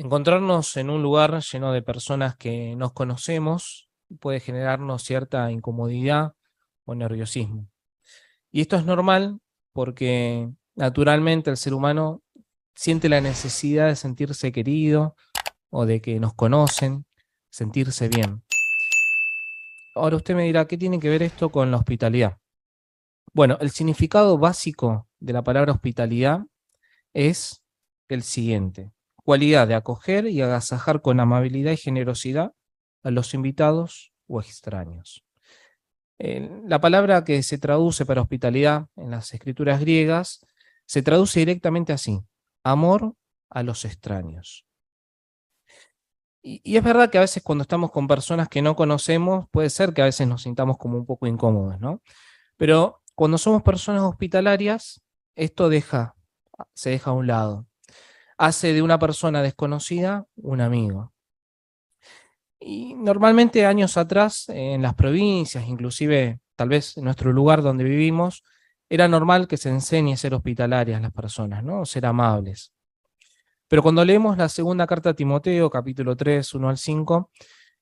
Encontrarnos en un lugar lleno de personas que nos conocemos puede generarnos cierta incomodidad o nerviosismo. Y esto es normal porque naturalmente el ser humano siente la necesidad de sentirse querido o de que nos conocen, sentirse bien. Ahora usted me dirá, ¿qué tiene que ver esto con la hospitalidad? Bueno, el significado básico de la palabra hospitalidad es el siguiente: cualidad de acoger y agasajar con amabilidad y generosidad a los invitados o extraños. La palabra que se traduce para hospitalidad en las escrituras griegas se traduce directamente así: amor a los extraños. Y es verdad que a veces cuando estamos con personas que no conocemos, puede ser que a veces nos sintamos como un poco incómodos, ¿no? Pero cuando somos personas hospitalarias, esto se deja a un lado. Hace de una persona desconocida un amigo. Y normalmente años atrás, en las provincias, inclusive tal vez en nuestro lugar donde vivimos, era normal que se enseñe a ser hospitalarias las personas, ¿no? Ser amables. Pero cuando leemos la segunda carta a Timoteo, capítulo 3, 1 al 5,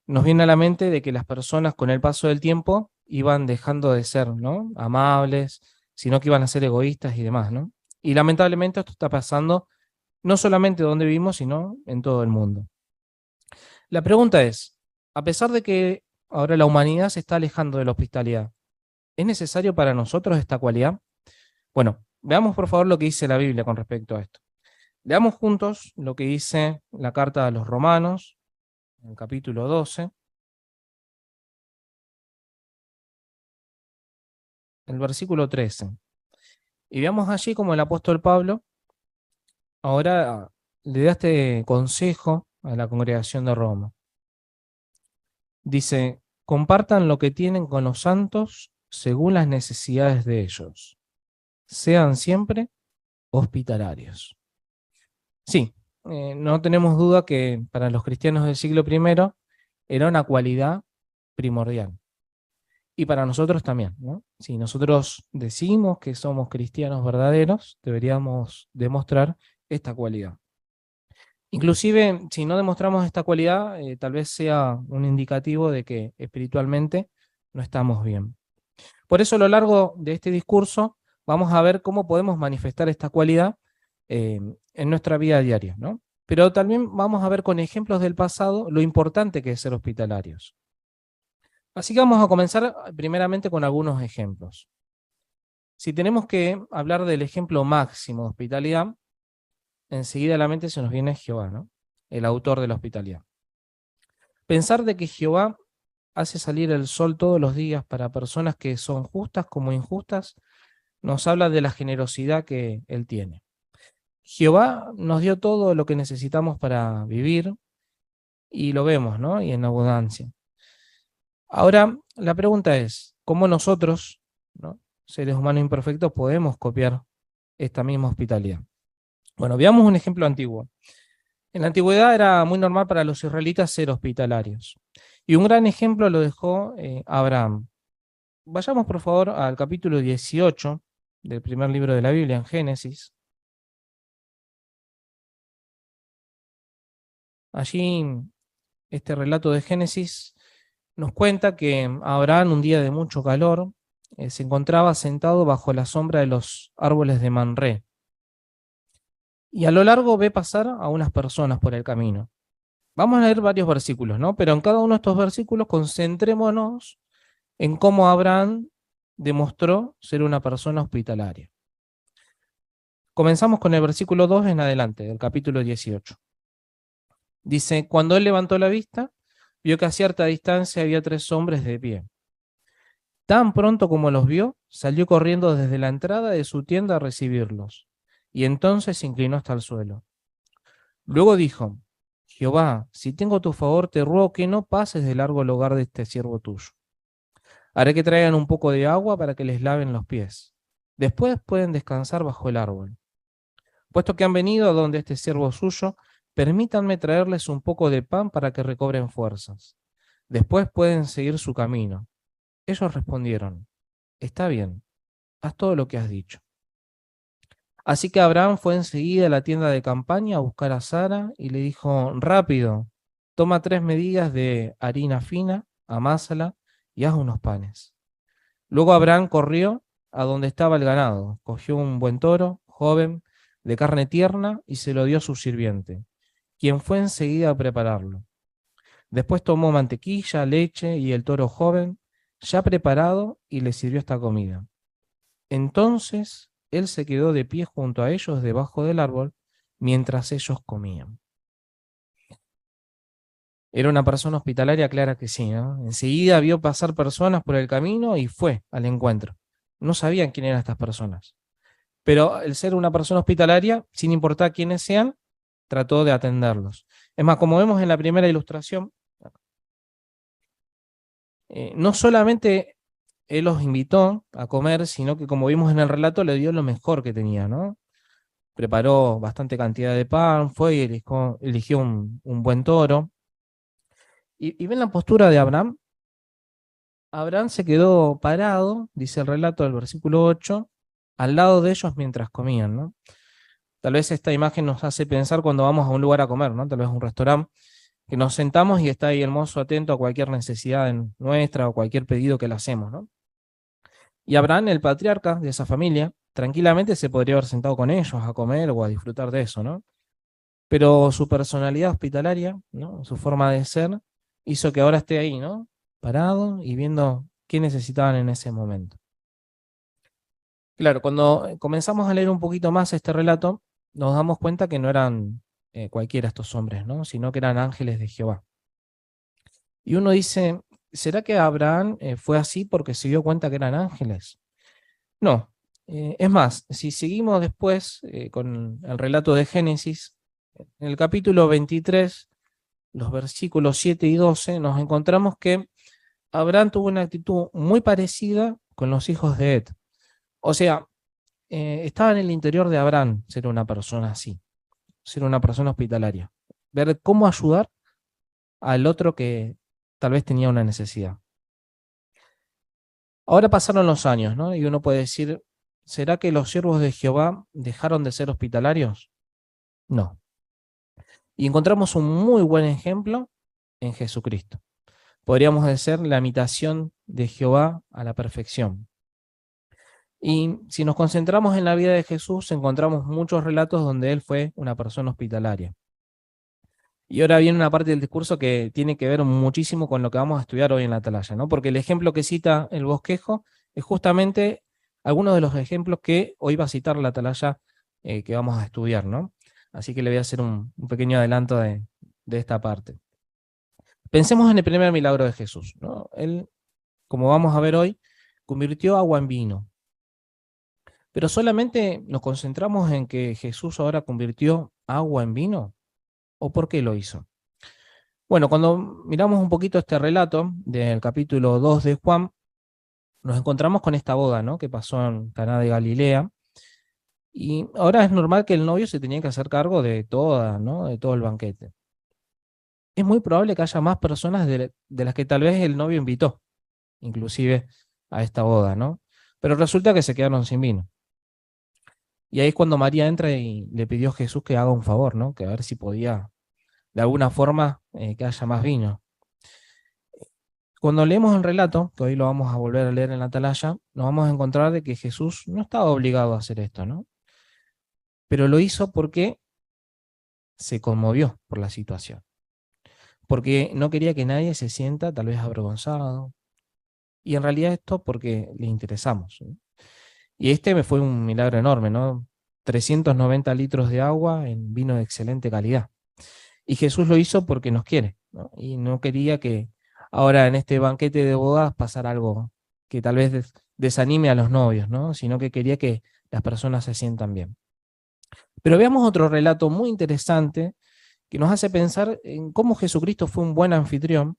nos viene a la mente de que las personas con el paso del tiempo iban dejando de ser, ¿no?, amables, sino que iban a ser egoístas y demás, ¿no? Y lamentablemente esto está pasando no solamente donde vivimos, sino en todo el mundo. La pregunta es, a pesar de que ahora la humanidad se está alejando de la hospitalidad, ¿es necesario para nosotros esta cualidad? Bueno, veamos por favor lo que dice la Biblia con respecto a esto. Leamos juntos lo que dice la carta a los Romanos, en el capítulo 12, el versículo 13. Y veamos allí como el apóstol Pablo ahora le da este consejo a la congregación de Roma. Dice: compartan lo que tienen con los santos según las necesidades de ellos. Sean siempre hospitalarios. Sí, no tenemos duda que para los cristianos del siglo I era una cualidad primordial. Y para nosotros también, ¿no? Si nosotros decimos que somos cristianos verdaderos, deberíamos demostrar esta cualidad. Inclusive, si no demostramos esta cualidad, tal vez sea un indicativo de que espiritualmente no estamos bien. Por eso, a lo largo de este discurso, vamos a ver cómo podemos manifestar esta cualidad en nuestra vida diaria, ¿no? Pero también vamos a ver con ejemplos del pasado lo importante que es ser hospitalarios. Así que vamos a comenzar primeramente con algunos ejemplos. Si tenemos que hablar del ejemplo máximo de hospitalidad, enseguida a la mente se nos viene Jehová, ¿no?, el autor de la hospitalidad. Pensar de que Jehová hace salir el sol todos los días para personas que son justas como injustas, nos habla de la generosidad que Él tiene. Jehová nos dio todo lo que necesitamos para vivir y lo vemos, ¿no?, y en abundancia. Ahora, la pregunta es, ¿cómo nosotros, ¿no?, seres humanos imperfectos, podemos copiar esta misma hospitalidad? Bueno, veamos un ejemplo antiguo. En la antigüedad era muy normal para los israelitas ser hospitalarios. Y un gran ejemplo lo dejó Abraham. Vayamos por favor al capítulo 18 del primer libro de la Biblia, en Génesis. Allí, este relato de Génesis nos cuenta que Abraham, un día de mucho calor, se encontraba sentado bajo la sombra de los árboles de Manré. Y a lo largo ve pasar a unas personas por el camino. Vamos a leer varios versículos, ¿no? Pero en cada uno de estos versículos concentrémonos en cómo Abraham demostró ser una persona hospitalaria. Comenzamos con el versículo 2 en adelante, del capítulo 18. Dice: cuando él levantó la vista, vio que a cierta distancia había 3 hombres de pie. Tan pronto como los vio, salió corriendo desde la entrada de su tienda a recibirlos, y entonces se inclinó hasta el suelo. Luego dijo: Jehová, si tengo tu favor, te ruego que no pases de largo el hogar de este siervo tuyo. Haré que traigan un poco de agua para que les laven los pies. Después pueden descansar bajo el árbol. Puesto que han venido a donde este siervo suyo, permítanme traerles un poco de pan para que recobren fuerzas. Después pueden seguir su camino. Ellos respondieron: está bien, haz todo lo que has dicho. Así que Abraham fue enseguida a la tienda de campaña a buscar a Sara y le dijo, rápido, toma 3 medidas de harina fina, amásala y haz unos panes. Luego Abraham corrió a donde estaba el ganado, cogió un buen toro, joven, de carne tierna, y se lo dio a su sirviente, quien fue enseguida a prepararlo. Después tomó mantequilla, leche y el toro joven, ya preparado, y le sirvió esta comida. Entonces él se quedó de pie junto a ellos debajo del árbol, mientras ellos comían. Era una persona hospitalaria, clara que sí, ¿no? Enseguida vio pasar personas por el camino y fue al encuentro. No sabían quién eran estas personas. Pero el ser una persona hospitalaria, sin importar quiénes sean, trató de atenderlos. Es más, como vemos en la primera ilustración, no solamente él los invitó a comer, sino que como vimos en el relato, le dio lo mejor que tenía, ¿no? Preparó bastante cantidad de pan, fue y eligió un buen toro. Y ven la postura de Abraham. Abraham se quedó parado, dice el relato del versículo 8, al lado de ellos mientras comían, ¿no? Tal vez esta imagen nos hace pensar cuando vamos a un lugar a comer, ¿no? Tal vez a un restaurante, que nos sentamos y está ahí el mozo atento a cualquier necesidad nuestra o cualquier pedido que le hacemos, ¿no? Y Abraham, el patriarca de esa familia, tranquilamente se podría haber sentado con ellos a comer o a disfrutar de eso, ¿no? Pero su personalidad hospitalaria, ¿no? Su forma de ser, hizo que ahora esté ahí, ¿no? Parado y viendo qué necesitaban en ese momento. Claro, cuando comenzamos a leer un poquito más este relato, nos damos cuenta que no eran cualquiera estos hombres, ¿no? Sino que eran ángeles de Jehová. Y uno dice, ¿será que Abraham fue así porque se dio cuenta que eran ángeles? No. Es más, si seguimos después con el relato de Génesis, en el capítulo 23, los versículos 7 y 12, nos encontramos que Abraham tuvo una actitud muy parecida con los hijos de Ed. O sea, estaba en el interior de Abraham ser una persona así, ser una persona hospitalaria, ver cómo ayudar al otro que tal vez tenía una necesidad. Ahora pasaron los años, ¿no? Y uno puede decir, ¿será que los siervos de Jehová dejaron de ser hospitalarios? No. Y encontramos un muy buen ejemplo en Jesucristo. Podríamos decir la imitación de Jehová a la perfección. Y si nos concentramos en la vida de Jesús, encontramos muchos relatos donde él fue una persona hospitalaria. Y ahora viene una parte del discurso que tiene que ver muchísimo con lo que vamos a estudiar hoy en la atalaya, ¿no? Porque el ejemplo que cita el bosquejo es justamente algunos de los ejemplos que hoy va a citar la atalaya que vamos a estudiar, ¿no? Así que le voy a hacer un pequeño adelanto de esta parte. Pensemos en el primer milagro de Jesús, ¿no? Él, como vamos a ver hoy, convirtió agua en vino. Pero solamente nos concentramos en que Jesús ahora convirtió agua en vino, ¿o por qué lo hizo? Bueno, cuando miramos un poquito este relato del capítulo 2 de Juan, nos encontramos con esta boda, ¿no? Que pasó en Caná de Galilea. Y ahora es normal que el novio se tenía que hacer cargo de toda, ¿no? De todo el banquete. Es muy probable que haya más personas de las que tal vez el novio invitó, inclusive a esta boda, ¿no? Pero resulta que se quedaron sin vino. Y ahí es cuando María entra y le pidió a Jesús que haga un favor, ¿no? Que a ver si podía, de alguna forma, que haya más vino. Cuando leemos el relato, que hoy lo vamos a volver a leer en la atalaya, nos vamos a encontrar de que Jesús no estaba obligado a hacer esto, ¿no? Pero lo hizo porque se conmovió por la situación, porque no quería que nadie se sienta tal vez avergonzado, y en realidad esto porque le interesamos, ¿no? Y este me fue un milagro enorme, ¿no? 390 litros de agua en vino de excelente calidad. Y Jesús lo hizo porque nos quiere, ¿no? Y no quería que ahora en este banquete de bodas pasara algo que tal vez desanime a los novios, ¿no? Sino que quería que las personas se sientan bien. Pero veamos otro relato muy interesante que nos hace pensar en cómo Jesucristo fue un buen anfitrión,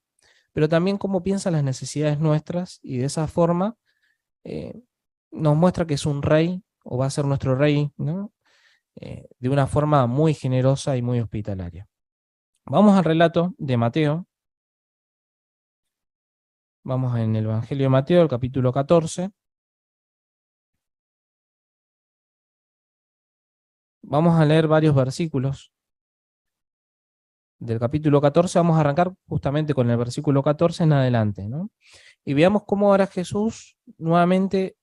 pero también cómo piensa las necesidades nuestras y de esa forma eh, nos muestra que es un rey o va a ser nuestro rey, ¿no? De una forma muy generosa y muy hospitalaria. Vamos al relato de Mateo. Vamos en el Evangelio de Mateo, el capítulo 14. Vamos a leer varios versículos del capítulo 14, vamos a arrancar justamente con el versículo 14 en adelante, ¿no? Y veamos cómo ahora Jesús nuevamente,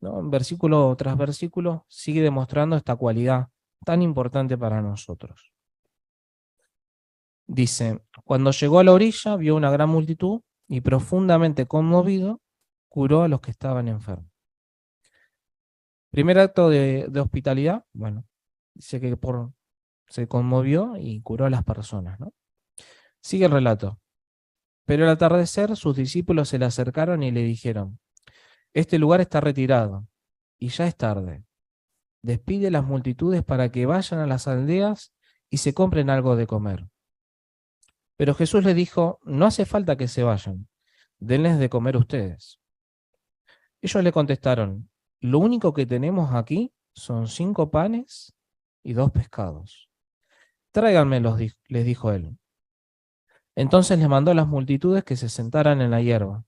¿no?, versículo tras versículo, sigue demostrando esta cualidad tan importante para nosotros. Dice, cuando llegó a la orilla, vio una gran multitud y profundamente conmovido, curó a los que estaban enfermos. Primer acto de hospitalidad, bueno, dice que se conmovió y curó a las personas, ¿no? Sigue el relato. Pero al atardecer sus discípulos se le acercaron y le dijeron, este lugar está retirado y ya es tarde. Despide las multitudes para que vayan a las aldeas y se compren algo de comer. Pero Jesús les dijo, no hace falta que se vayan, denles de comer ustedes. Ellos le contestaron, lo único que tenemos aquí son 5 panes y 2 pescados. Tráiganmelos, les dijo él. Entonces les mandó a las multitudes que se sentaran en la hierba.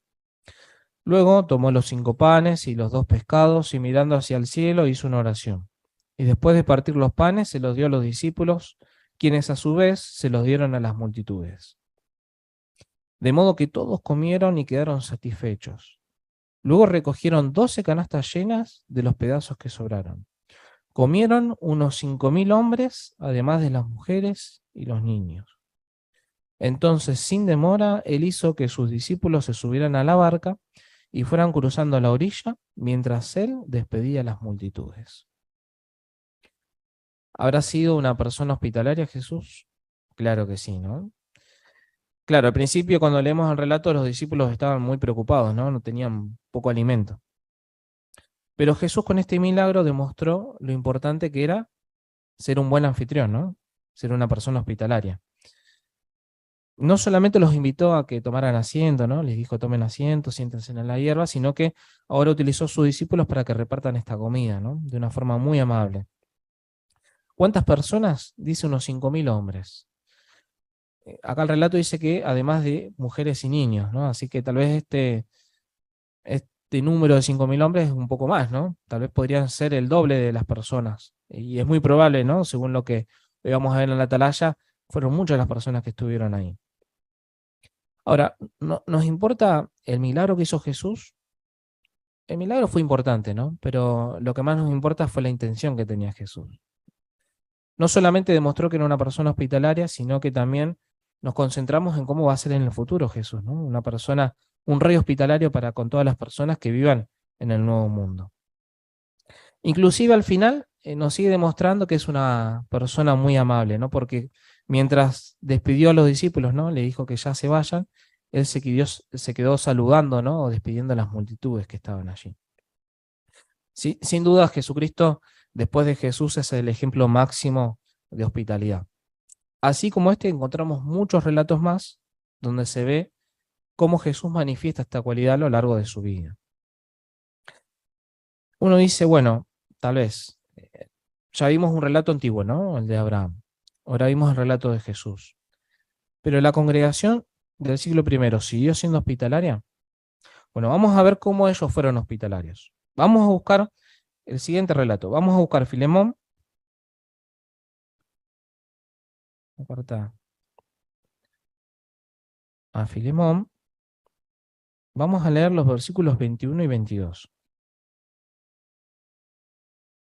Luego tomó los 5 panes y los 2 pescados y mirando hacia el cielo hizo una oración. Y después de partir los panes se los dio a los discípulos, quienes a su vez se los dieron a las multitudes. De modo que todos comieron y quedaron satisfechos. Luego recogieron 12 canastas llenas de los pedazos que sobraron. Comieron unos 5.000 hombres, además de las mujeres y los niños. Entonces, sin demora, él hizo que sus discípulos se subieran a la barca y fueran cruzando la orilla mientras él despedía a las multitudes. ¿Habrá sido una persona hospitalaria Jesús? Claro que sí, ¿no? Claro, al principio cuando leemos el relato los discípulos estaban muy preocupados, ¿no? No tenían poco alimento. Pero Jesús con este milagro demostró lo importante que era ser un buen anfitrión, ¿no? Ser una persona hospitalaria. No solamente los invitó a que tomaran asiento, ¿no? Les dijo tomen asiento, siéntense en la hierba, sino que ahora utilizó a sus discípulos para que repartan esta comida, ¿no? De una forma muy amable. ¿Cuántas personas? Dice unos 5.000 hombres. Acá el relato dice que además de mujeres y niños, ¿no? Así que tal vez este número de 5.000 hombres es un poco más, ¿no? Tal vez podrían ser el doble de las personas. Y es muy probable, ¿no? Según lo que vamos a ver en la atalaya, fueron muchas las personas que estuvieron ahí. Ahora, ¿nos importa el milagro que hizo Jesús? El milagro fue importante, ¿no? Pero lo que más nos importa fue la intención que tenía Jesús. No solamente demostró que era una persona hospitalaria, sino que también nos concentramos en cómo va a ser en el futuro Jesús, ¿no? Una persona, un rey hospitalario para con todas las personas que vivan en el nuevo mundo. Inclusive al final nos sigue demostrando que es una persona muy amable, ¿no? Porque mientras despidió a los discípulos, ¿no? Le dijo que ya se vayan, él se quedó saludando, ¿no? O despidiendo a las multitudes que estaban allí. Sí, sin duda Jesucristo, después de Jesús, es el ejemplo máximo de hospitalidad. Así como este, encontramos muchos relatos más donde se ve cómo Jesús manifiesta esta cualidad a lo largo de su vida. Uno dice, bueno, tal vez, ya vimos un relato antiguo, ¿no? El de Abraham. Ahora vimos el relato de Jesús. Pero la congregación del siglo I siguió siendo hospitalaria. Bueno, vamos a ver cómo ellos fueron hospitalarios. Vamos a buscar el siguiente relato. Vamos a buscar Filemón. Aparta a Filemón. Vamos a leer los versículos 21 y 22.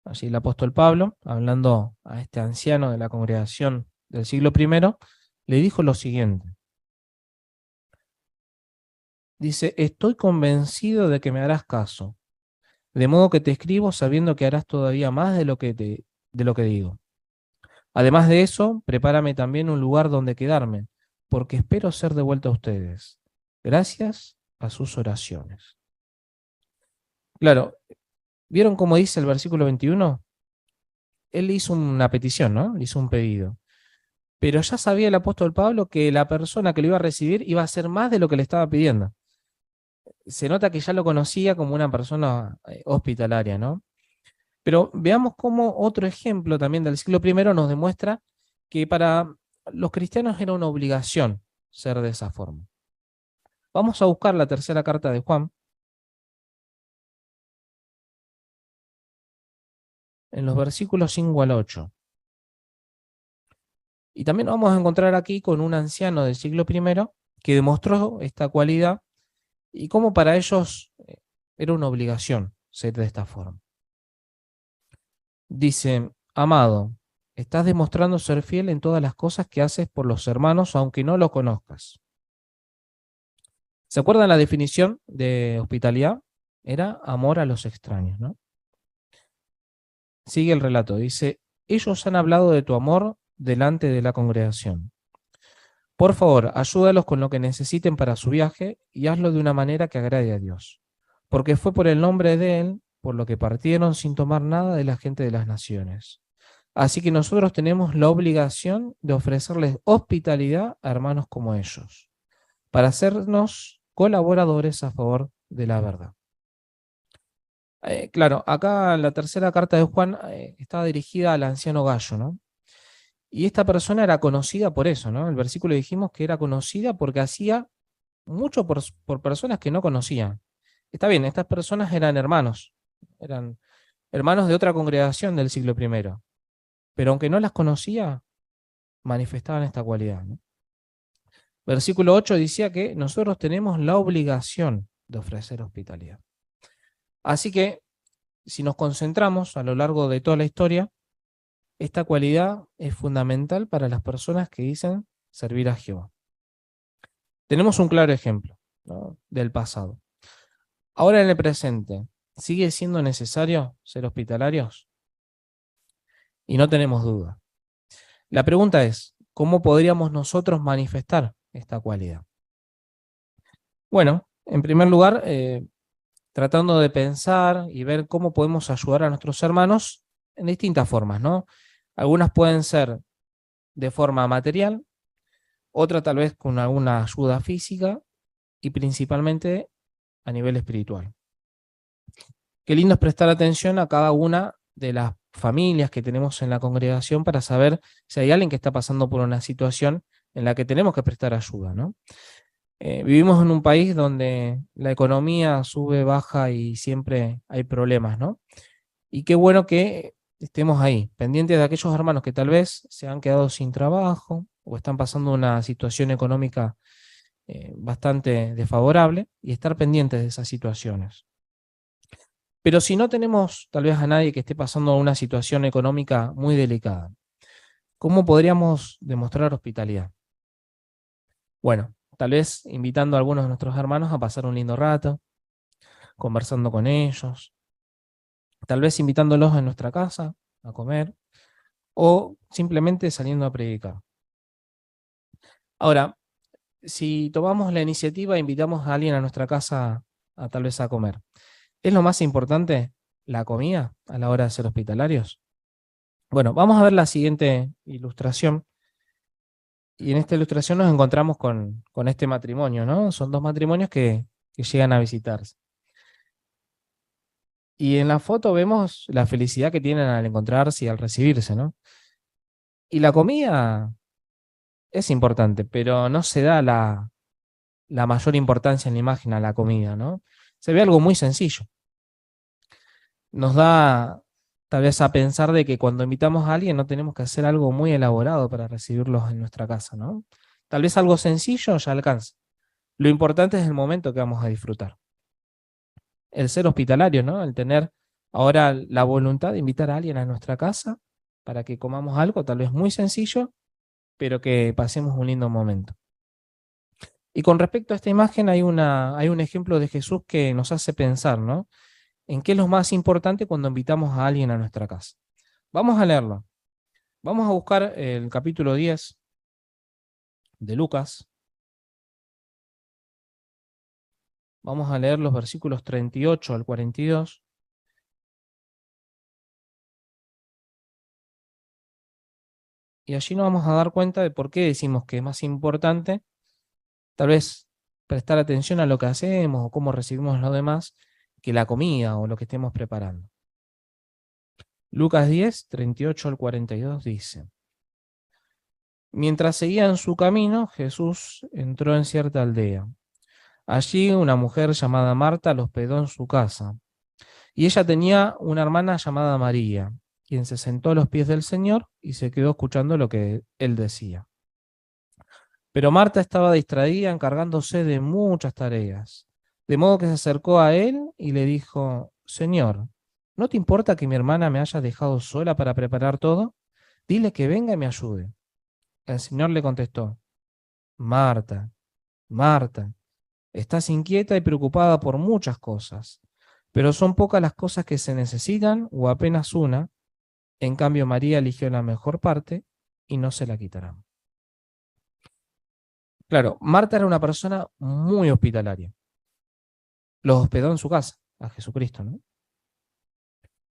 Allí el apóstol Pablo, hablando a este anciano de la congregación del siglo I, le dijo lo siguiente. Dice, estoy convencido de que me harás caso, de modo que te escribo sabiendo que harás todavía más de lo que digo. Además de eso, prepárame también un lugar donde quedarme, porque espero ser devuelto a ustedes, gracias a sus oraciones. Claro, ¿vieron cómo dice el versículo 21? Él hizo una petición, ¿no? Le hizo un pedido. Pero ya sabía el apóstol Pablo que la persona que lo iba a recibir iba a hacer más de lo que le estaba pidiendo. Se nota que ya lo conocía como una persona hospitalaria, ¿no? Pero veamos cómo otro ejemplo también del siglo I nos demuestra que para los cristianos era una obligación ser de esa forma. Vamos a buscar la tercera carta de Juan. en los versículos 5 al 8. Y también nos vamos a encontrar aquí con un anciano del siglo I que demostró esta cualidad y cómo para ellos era una obligación ser de esta forma. Dice: amado, estás demostrando ser fiel en todas las cosas que haces por los hermanos, aunque no los conozcas. ¿Se acuerdan la definición de hospitalidad? Era amor a los extraños, ¿no? Sigue el relato, dice: ellos han hablado de tu amor delante de la congregación. Por favor, ayúdalos con lo que necesiten para su viaje y hazlo de una manera que agrade a Dios, porque fue por el nombre de Él por lo que partieron sin tomar nada de la gente de las naciones. Así que nosotros tenemos la obligación de ofrecerles hospitalidad a hermanos como ellos, para hacernos colaboradores a favor de la verdad. Claro, acá la tercera carta de Juan estaba dirigida al anciano Gallo, ¿no? Y esta persona era conocida por eso, ¿no? El versículo dijimos que era conocida porque hacía mucho por personas que no conocían. Está bien, estas personas eran hermanos de otra congregación del siglo I, pero aunque no las conocía, manifestaban esta cualidad, ¿no? Versículo 8 decía que nosotros tenemos la obligación de ofrecer hospitalidad. Así que, si nos concentramos a lo largo de toda la historia, esta cualidad es fundamental para las personas que dicen servir a Jehová. Tenemos un claro ejemplo, ¿no?, del pasado. Ahora en el presente, ¿sigue siendo necesario ser hospitalarios? Y no tenemos duda. La pregunta es, ¿cómo podríamos nosotros manifestar esta cualidad? Bueno, en primer lugar, tratando de pensar y ver cómo podemos ayudar a nuestros hermanos en distintas formas, ¿no? Algunas pueden ser de forma material, otra tal vez con alguna ayuda física y principalmente a nivel espiritual. Qué lindo es prestar atención a cada una de las familias que tenemos en la congregación para saber si hay alguien que está pasando por una situación en la que tenemos que prestar ayuda, ¿no? Vivimos en un país donde la economía sube, baja y siempre hay problemas, ¿no? Y qué bueno que estemos ahí, pendientes de aquellos hermanos que tal vez se han quedado sin trabajo o están pasando una situación económica bastante desfavorable y estar pendientes de esas situaciones. Pero si no tenemos tal vez a nadie que esté pasando una situación económica muy delicada, ¿cómo podríamos demostrar hospitalidad? Bueno, tal vez invitando a algunos de nuestros hermanos a pasar un lindo rato, conversando con ellos, tal vez invitándolos a nuestra casa a comer o simplemente saliendo a predicar. Ahora, si tomamos la iniciativa e invitamos a alguien a nuestra casa a tal vez a comer, ¿es lo más importante la comida a la hora de ser hospitalarios? Bueno, vamos a ver la siguiente ilustración. Y en esta ilustración nos encontramos con este matrimonio, ¿no? Son dos matrimonios que llegan a visitarse. Y en la foto vemos la felicidad que tienen al encontrarse y al recibirse, ¿no? Y la comida es importante, pero no se da la mayor importancia en la imagen a la comida, ¿no? Se ve algo muy sencillo. Nos da tal vez a pensar de que cuando invitamos a alguien no tenemos que hacer algo muy elaborado para recibirlos en nuestra casa, ¿no? Tal vez algo sencillo ya alcanza. Lo importante es el momento que vamos a disfrutar. El ser hospitalario, ¿no? El tener ahora la voluntad de invitar a alguien a nuestra casa para que comamos algo tal vez muy sencillo, pero que pasemos un lindo momento. Y con respecto a esta imagen hay un ejemplo de Jesús que nos hace pensar, ¿no?, en qué es lo más importante cuando invitamos a alguien a nuestra casa. Vamos a leerlo. Vamos a buscar el capítulo 10 de Lucas. Vamos a leer los versículos 38 al 42. Y allí nos vamos a dar cuenta de por qué decimos que es más importante, tal vez, prestar atención a lo que hacemos o cómo recibimos lo demás, que la comida o lo que estemos preparando. Lucas 10, 38 al 42 dice: mientras seguían su camino, Jesús entró en cierta aldea. Allí una mujer llamada Marta los hospedó en su casa, y ella tenía una hermana llamada María, quien se sentó a los pies del Señor y se quedó escuchando lo que él decía. Pero Marta estaba distraída encargándose de muchas tareas, de modo que se acercó a él y le dijo: Señor, ¿no te importa que mi hermana me haya dejado sola para preparar todo? Dile que venga y me ayude. El Señor le contestó: Marta, Marta, estás inquieta y preocupada por muchas cosas, pero son pocas las cosas que se necesitan o apenas una. En cambio, María eligió la mejor parte y no se la quitarán. Claro, Marta era una persona muy hospitalaria. Los hospedó en su casa, a Jesucristo, ¿no?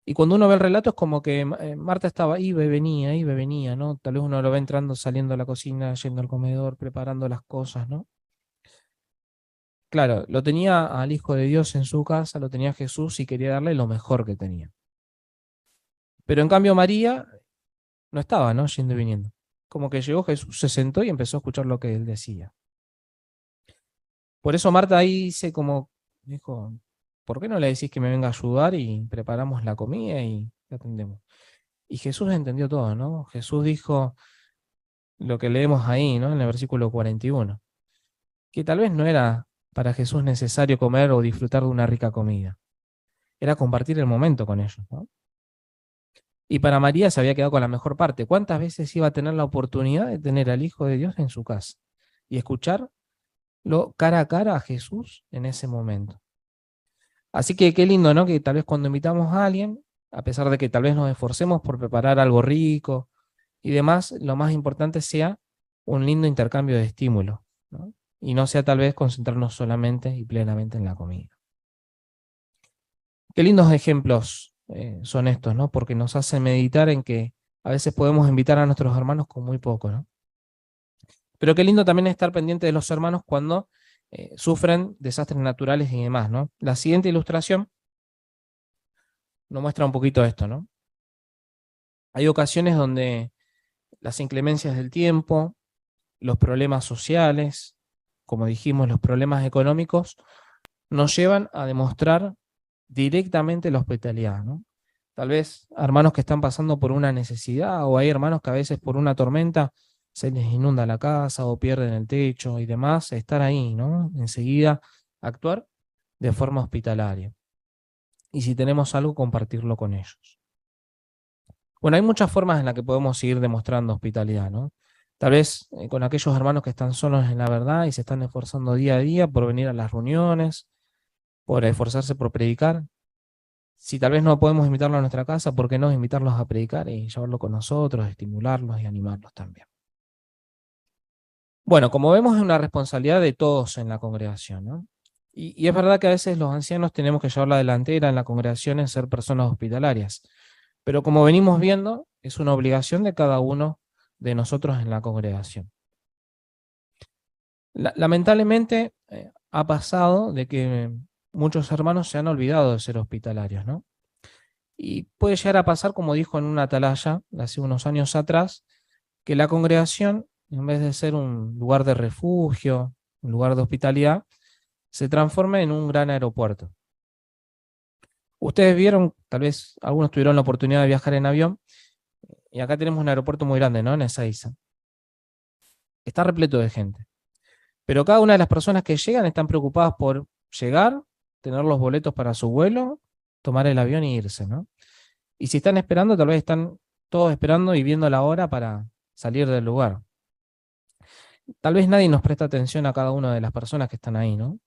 Y cuando uno ve el relato es como que Marta estaba, iba y venía, ¿no? Tal vez uno lo ve entrando, saliendo a la cocina, yendo al comedor, preparando las cosas, ¿no? Claro, lo tenía al Hijo de Dios en su casa, lo tenía Jesús y quería darle lo mejor que tenía. Pero en cambio María no estaba, ¿no? Yendo y viniendo. Como que llegó Jesús, se sentó y empezó a escuchar lo que él decía. Por eso Marta ahí dice como, dijo, ¿por qué no le decís que me venga a ayudar y preparamos la comida y la atendemos? Y Jesús entendió todo, ¿no? Jesús dijo lo que leemos ahí, ¿no? En el versículo 41, que tal vez no era para Jesús necesario comer o disfrutar de una rica comida, era compartir el momento con ellos, ¿no? Y para María se había quedado con la mejor parte. ¿Cuántas veces iba a tener la oportunidad de tener al Hijo de Dios en su casa y escucharlo cara a cara a Jesús en ese momento? Así que qué lindo, ¿no? Que tal vez cuando invitamos a alguien, a pesar de que tal vez nos esforcemos por preparar algo rico y demás, lo más importante sea un lindo intercambio de estímulos, ¿no? Y no sea tal vez concentrarnos solamente y plenamente en la comida. Qué lindos ejemplos son estos, ¿no? Porque nos hacen meditar en que a veces podemos invitar a nuestros hermanos con muy poco, ¿no? Pero qué lindo también estar pendiente de los hermanos cuando sufren desastres naturales y demás, ¿no? La siguiente ilustración nos muestra un poquito esto, ¿no? Hay ocasiones donde las inclemencias del tiempo, los problemas sociales, como dijimos, los problemas económicos, nos llevan a demostrar directamente la hospitalidad, ¿no? Tal vez hermanos que están pasando por una necesidad, o hay hermanos que a veces por una tormenta se les inunda la casa o pierden el techo y demás, estar ahí, ¿no? Enseguida actuar de forma hospitalaria. Y si tenemos algo, compartirlo con ellos. Bueno, hay muchas formas en las que podemos seguir demostrando hospitalidad, ¿no? Tal vez con aquellos hermanos que están solos en la verdad y se están esforzando día a día por venir a las reuniones, por esforzarse por predicar. Si tal vez no podemos invitarlos a nuestra casa, ¿por qué no invitarlos a predicar y llevarlo con nosotros, estimularlos y animarlos también? Bueno, como vemos, es una responsabilidad de todos en la congregación, ¿no? Y es verdad que a veces los ancianos tenemos que llevar la delantera en la congregación en ser personas hospitalarias. Pero como venimos viendo, es una obligación de cada uno de nosotros en la congregación. Lamentablemente ha pasado de que muchos hermanos se han olvidado de ser hospitalarios, ¿no? Y puede llegar a pasar, como dijo en una atalaya hace unos años atrás, que la congregación, en vez de ser un lugar de refugio, un lugar de hospitalidad, se transforme en un gran aeropuerto. Ustedes vieron, tal vez algunos tuvieron la oportunidad de viajar en avión, y acá tenemos un aeropuerto muy grande, ¿no? En Ezeiza. Está repleto de gente. Pero cada una de las personas que llegan están preocupadas por llegar, tener los boletos para su vuelo, tomar el avión y irse, ¿no? Y si están esperando, tal vez están todos esperando y viendo la hora para salir del lugar. Tal vez nadie nos presta atención a cada una de las personas que están ahí, ¿no?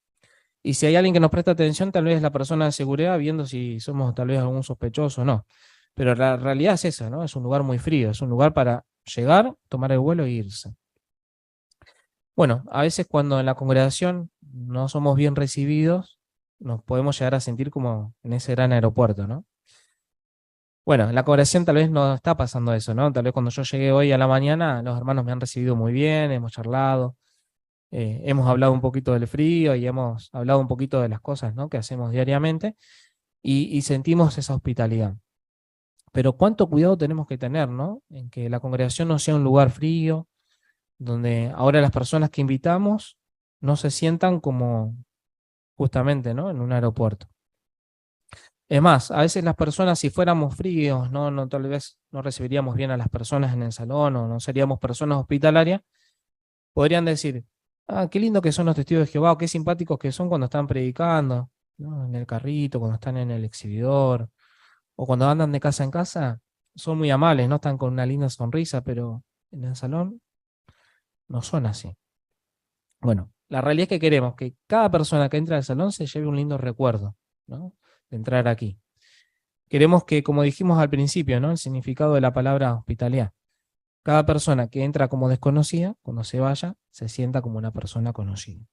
Y si hay alguien que nos presta atención, tal vez es la persona de seguridad viendo si somos tal vez algún sospechoso o no. Pero la realidad es esa, ¿no? Es un lugar muy frío, es un lugar para llegar, tomar el vuelo e irse. Bueno, a veces cuando en la congregación no somos bien recibidos, nos podemos llegar a sentir como en ese gran aeropuerto, ¿no? Bueno, en la congregación tal vez no está pasando eso, ¿no? Tal vez cuando yo llegué hoy a la mañana, los hermanos me han recibido muy bien, hemos charlado, hemos hablado un poquito del frío y hemos hablado un poquito de las cosas, ¿no? Que hacemos diariamente y sentimos esa hospitalidad. Pero cuánto cuidado tenemos que tener, ¿no? En que la congregación no sea un lugar frío, donde ahora las personas que invitamos no se sientan como justamente, ¿no? En un aeropuerto. Es más, a veces las personas, si fuéramos fríos, tal vez no recibiríamos bien a las personas en el salón o no seríamos personas hospitalarias, podrían decir, ah, qué lindo que son los testigos de Jehová, o qué simpáticos que son cuando están predicando, ¿no? En el carrito, cuando están en el exhibidor, o cuando andan de casa en casa, son muy amables, no están con una linda sonrisa, pero en el salón no son así. Bueno, la realidad es que queremos que cada persona que entra al salón se lleve un lindo recuerdo, ¿no? De entrar aquí. Queremos que, como dijimos al principio, ¿no? El significado de la palabra hospitalidad. Cada persona que entra como desconocida, cuando se vaya, se sienta como una persona conocida.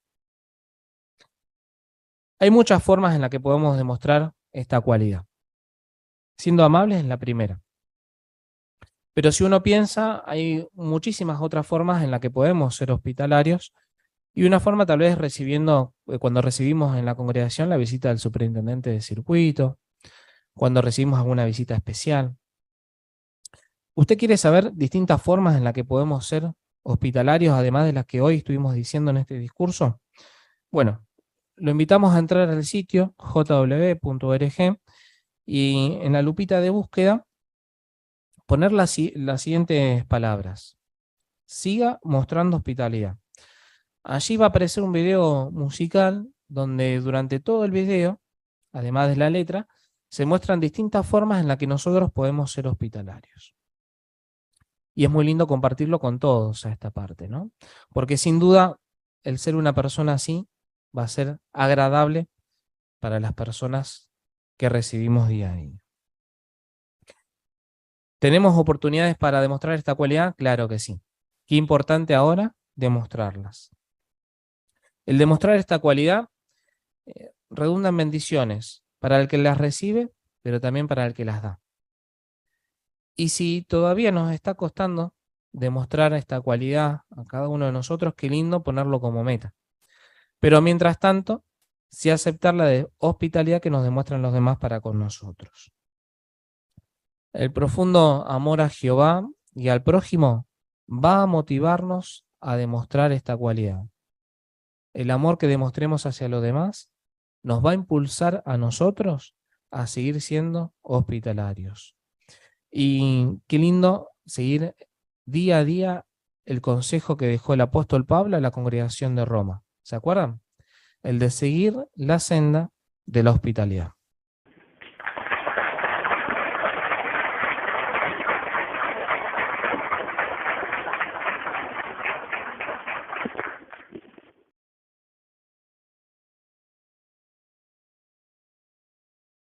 Hay muchas formas en las que podemos demostrar esta cualidad. Siendo amables es la primera. Pero si uno piensa, hay muchísimas otras formas en las que podemos ser hospitalarios. Y una forma tal vez recibiendo, cuando recibimos en la congregación la visita del superintendente de circuito, cuando recibimos alguna visita especial. ¿Usted quiere saber distintas formas en las que podemos ser hospitalarios, además de las que hoy estuvimos diciendo en este discurso? Bueno, lo invitamos a entrar al sitio jw.org y en la lupita de búsqueda poner las siguientes palabras. Siga mostrando hospitalidad. Allí va a aparecer un video musical donde durante todo el video, además de la letra, se muestran distintas formas en las que nosotros podemos ser hospitalarios. Y es muy lindo compartirlo con todos a esta parte, ¿no? Porque sin duda el ser una persona así va a ser agradable para las personas que recibimos día a día. ¿Tenemos oportunidades para demostrar esta cualidad? Claro que sí. Qué importante ahora demostrarlas. El demostrar esta cualidad redunda en bendiciones para el que las recibe, pero también para el que las da. Y si todavía nos está costando demostrar esta cualidad a cada uno de nosotros, qué lindo ponerlo como meta. Pero mientras tanto, sí aceptar la de hospitalidad que nos demuestran los demás para con nosotros. El profundo amor a Jehová y al prójimo va a motivarnos a demostrar esta cualidad. El amor que demostremos hacia los demás nos va a impulsar a nosotros a seguir siendo hospitalarios. Y qué lindo seguir día a día el consejo que dejó el apóstol Pablo a la congregación de Roma. ¿Se acuerdan? El de seguir la senda de la hospitalidad.